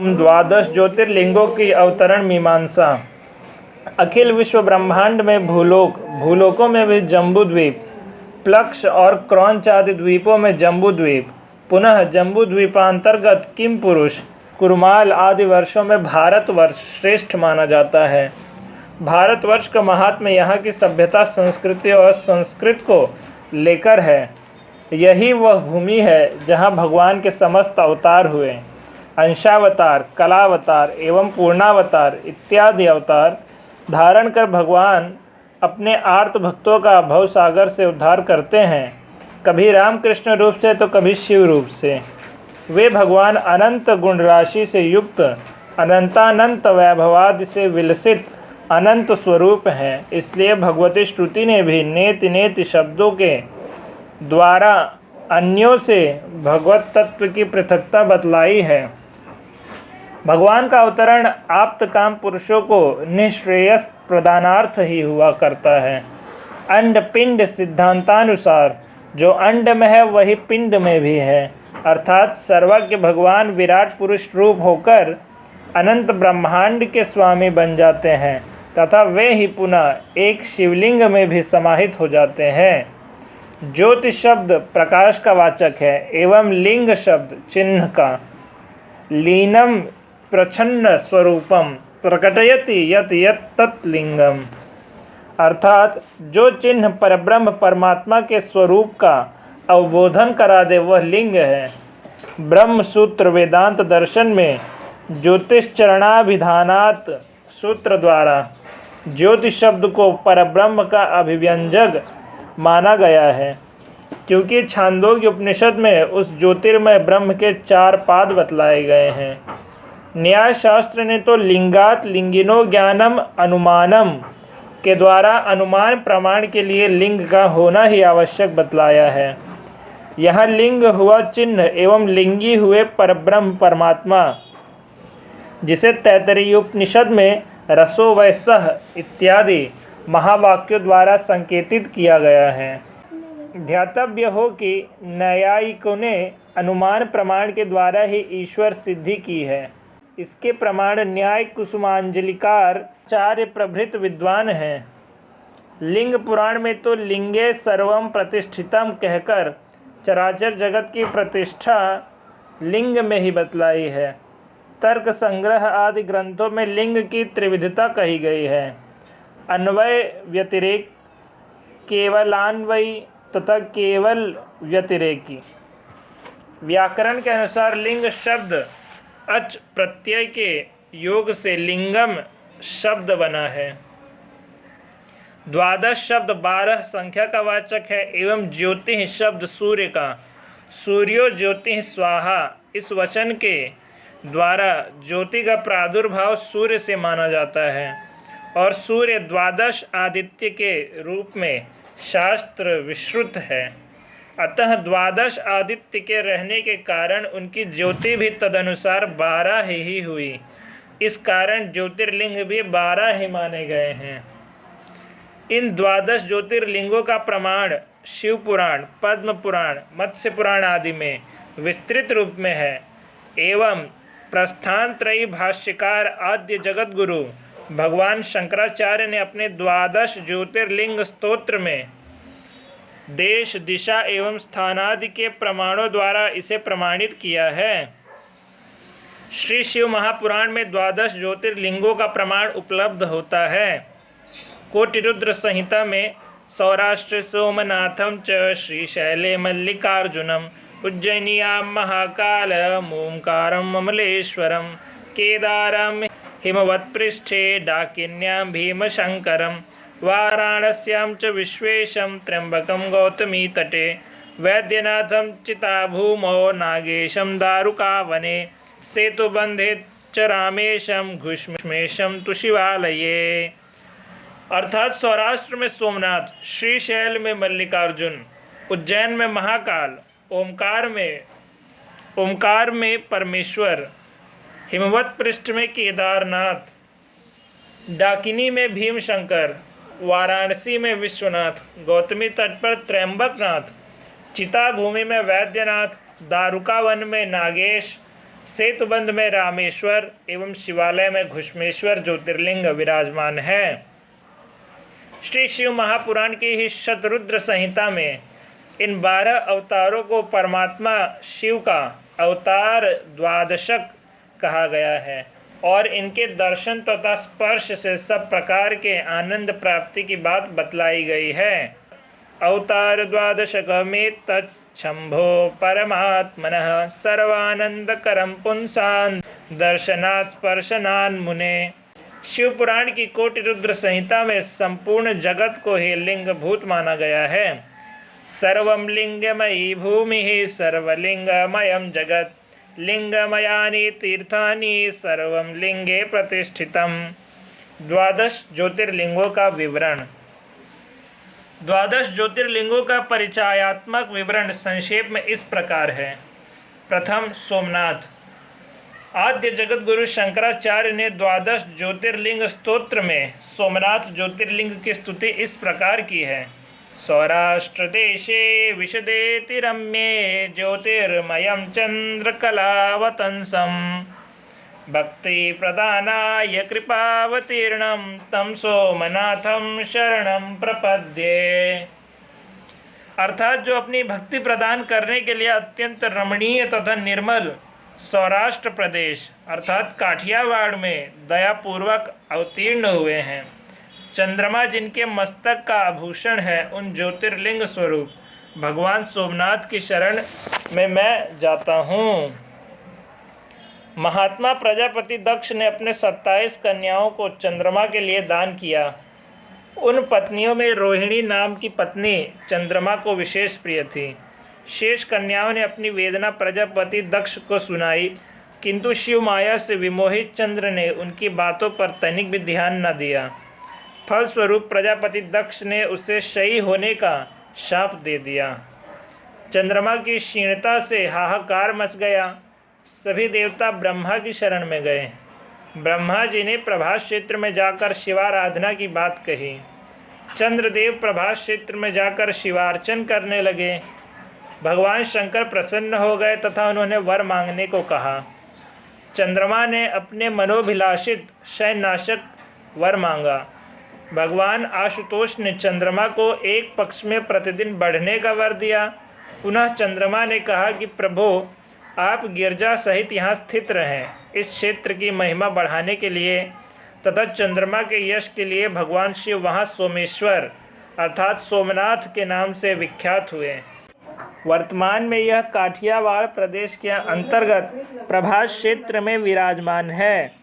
द्वादश ज्योतिर्लिंगों की अवतरण मीमांसा। अखिल विश्व ब्रह्मांड में भूलोकों में भी जम्बूद्वीप, प्लक्ष और क्रौंच आदि द्वीपों में जम्बूद्वीप, पुनः जम्बूद्वीपांतर्गत किमपुरुष, कुरुमाल आदि वर्षों में भारतवर्ष श्रेष्ठ माना जाता है। भारतवर्ष का महात्म्य यहाँ की सभ्यता, संस्कृति और संस्कृत को लेकर है। यही वह भूमि है जहाँ भगवान के समस्त अवतार हुए। अंशावतार, कलावतार एवं पूर्णावतार इत्यादि अवतार धारण कर भगवान अपने आर्त भक्तों का भवसागर से उद्धार करते हैं, कभी रामकृष्ण रूप से तो कभी शिव रूप से। वे भगवान अनंत गुण राशि से युक्त, अनंतानंत वैभवादि से विलसित अनंत स्वरूप हैं। इसलिए भगवती श्रुति ने भी नेति नेति शब्दों के द्वारा अन्यों से भगवत तत्व की पृथकता बतलाई है। भगवान का अवतरण आप्त काम पुरुषों को निःश्रेयस प्रदानार्थ ही हुआ करता है। अंड पिंड सिद्धांतानुसार जो अंड में है वही पिंड में भी है, अर्थात सर्वज्ञ भगवान विराट पुरुष रूप होकर अनंत ब्रह्मांड के स्वामी बन जाते हैं तथा वे ही पुनः एक शिवलिंग में भी समाहित हो जाते हैं। ज्योति शब्द प्रकाश का वाचक है एवं लिंग शब्द चिन्ह का। लीनम प्रच्छन्न स्वरूपम प्रकटयति यत् यत् तत् लिंगम, अर्थात जो चिन्ह परब्रह्म परमात्मा के स्वरूप का अवबोधन करा दे वह लिंग है। ब्रह्म सूत्र वेदांत दर्शन में ज्योतिश्चरणाभिधानात् सूत्र द्वारा ज्योति शब्द को परब्रह्म का अभिव्यंजक माना गया है, क्योंकि छांदोग्य उपनिषद में उस ज्योतिर्मय ब्रह्म के 4 पाद बतलाए गए हैं। न्याय शास्त्र ने तो लिंगात लिंगिनो ज्ञानम अनुमानम के द्वारा अनुमान प्रमाण के लिए लिंग का होना ही आवश्यक बतलाया है। यह लिंग हुआ चिन्ह एवं लिंगी हुए परब्रह्म परमात्मा, जिसे तैत्तरीय उपनिषद में रसो वै सः इत्यादि महावाक्यों द्वारा संकेतित किया गया है। ध्यातव्य हो कि न्यायिकों ने अनुमान प्रमाण के द्वारा ही ईश्वर सिद्धि की है। इसके प्रमाण न्याय कुसुमांजलिकार आचार्य प्रभृत विद्वान हैं। लिंग पुराण में तो लिंगे सर्वम प्रतिष्ठितम कहकर चराचर जगत की प्रतिष्ठा लिंग में ही बतलाई है। तर्क संग्रह आदि ग्रंथों में लिंग की त्रिविधता कही गई है। अन्वय व्यतिरेक, केवलान्वयी तथा केवल व्यतिरेकी। व्याकरण के अनुसार लिंग शब्द अच प्रत्यय के योग से लिंगम शब्द बना है। द्वादश शब्द 12 संख्या का वाचक है एवं ज्योति शब्द सूर्य का, सूर्यो ज्योति स्वाहा इस वचन के द्वारा ज्योति का प्रादुर्भाव सूर्य से माना जाता है और सूर्य द्वादश आदित्य के रूप में शास्त्र विश्रुत है। अतः द्वादश आदित्य के रहने के कारण उनकी ज्योति भी तदनुसार 12 ही हुई। इस कारण ज्योतिर्लिंग भी 12 ही माने गए हैं। इन द्वादश ज्योतिर्लिंगों का प्रमाण शिव पुराण, पद्म पुराण, मत्स्य पुराण आदि में विस्तृत रूप में है एवं प्रस्थानत्रयी भाष्यकार आद्य जगत गुरु भगवान शंकराचार्य ने अपने द्वादश ज्योतिर्लिंग स्तोत्र में देश, दिशा एवं स्थानादि के प्रमाणों द्वारा इसे प्रमाणित किया है। श्री शिव महापुराण में द्वादश ज्योतिर्लिंगों का प्रमाण उपलब्ध होता है। कोटिरुद्र संहिता में सौराष्ट्र सोमनाथम च श्रीशैले मल्लिकार्जुनम उज्जैनियां महाकालम ओंकारम अमलेश्वरम केदारम हिमवत्पृष्ठे डाकिन्यां भीमशंकरम वाराणस्यां च विश्वेशं त्र्यंबकं गौतमी तटे वैद्यनाथं चिताभूमौ नागेशं दारुकावने सेतुबंधे च रामेशं घुष्मेशं तु शिवालये। अर्थात सौराष्ट्र में सोमनाथ, श्रीशैल में मल्लिकार्जुन, उज्जैन में महाकाल, ओमकार में परमेश्वर, हिमवत पृष्ठ में केदारनाथ, डाकिनी में भीमशंकर, वाराणसी में विश्वनाथ, गौतमी तट पर त्र्यंबकनाथ, चिता भूमि में वैद्यनाथ, दारुकावन में नागेश, सेतुबंध में रामेश्वर एवं शिवालय में घुष्मेश्वर ज्योतिर्लिंग विराजमान है। श्री शिव महापुराण की ही शतरुद्र संहिता में इन 12 अवतारों को परमात्मा शिव का अवतार द्वादशक कहा गया है और इनके दर्शन तथा स्पर्श से सब प्रकार के आनंद प्राप्ति की बात बतलाई गई है। अवतार द्वादशक में तच्छंभो परमात्मनः सर्वानंदकरं पुंसान् दर्शनात् स्पर्शनान् मुने। शिव पुराण की कोटि रुद्र संहिता में संपूर्ण जगत को ही लिंगभूत माना गया है। सर्वं लिंगमयी भूमि सर्वलिंगमयं जगत लिंगमयानि तीर्थानि सर्वं लिंगे प्रतिष्ठितम्। 12 ज्योतिर्लिंगों का विवरण। 12 ज्योतिर्लिंगों का परिचयात्मक विवरण संक्षेप में इस प्रकार है। प्रथम, सोमनाथ। आद्य जगत गुरु शंकराचार्य ने 12 ज्योतिर्लिंग स्तोत्र में सोमनाथ ज्योतिर्लिंग की स्तुति इस प्रकार की है। सौराष्ट्र देशे विशदेति रम्ये ज्योतिर्मयं चंद्रकलावतंसं भक्ति प्रदानाय कृपावतीर्णं तं सोमनाथं शरणं प्रपद्ये। अर्थात जो अपनी भक्ति प्रदान करने के लिए अत्यंत रमणीय तथा निर्मल सौराष्ट्र प्रदेश अर्थात काठियावाड़ में दयापूर्वक अवतीर्ण हुए हैं, चंद्रमा जिनके मस्तक का आभूषण है, उन ज्योतिर्लिंग स्वरूप भगवान सोमनाथ की शरण में मैं जाता हूँ। महात्मा प्रजापति दक्ष ने अपने 27 कन्याओं को चंद्रमा के लिए दान किया। उन पत्नियों में रोहिणी नाम की पत्नी चंद्रमा को विशेष प्रिय थी। शेष कन्याओं ने अपनी वेदना प्रजापति दक्ष को सुनाई, किंतु शिव माया से विमोहित चंद्र ने उनकी बातों पर तनिक भी ध्यान न दिया। फलस्वरूप प्रजापति दक्ष ने उसे क्षयी होने का शाप दे दिया। चंद्रमा की क्षीणता से हाहाकार मच गया। सभी देवता ब्रह्मा की शरण में गए। ब्रह्मा जी ने प्रभास क्षेत्र में जाकर शिवाराधना की बात कही। चंद्रदेव प्रभास क्षेत्र में जाकर शिवार्चन करने लगे। भगवान शंकर प्रसन्न हो गए तथा उन्होंने वर मांगने को कहा। चंद्रमा ने अपने मनोभिलाषित शयनाशक वर मांगा। भगवान आशुतोष ने चंद्रमा को एक पक्ष में प्रतिदिन बढ़ने का वर दिया। पुनः चंद्रमा ने कहा कि प्रभु, आप गिरजा सहित यहाँ स्थित रहें। इस क्षेत्र की महिमा बढ़ाने के लिए तथा चंद्रमा के यश के लिए भगवान शिव वहाँ सोमेश्वर अर्थात सोमनाथ के नाम से विख्यात हुए। वर्तमान में यह काठियावाड़ प्रदेश के अंतर्गत प्रभास क्षेत्र में विराजमान है।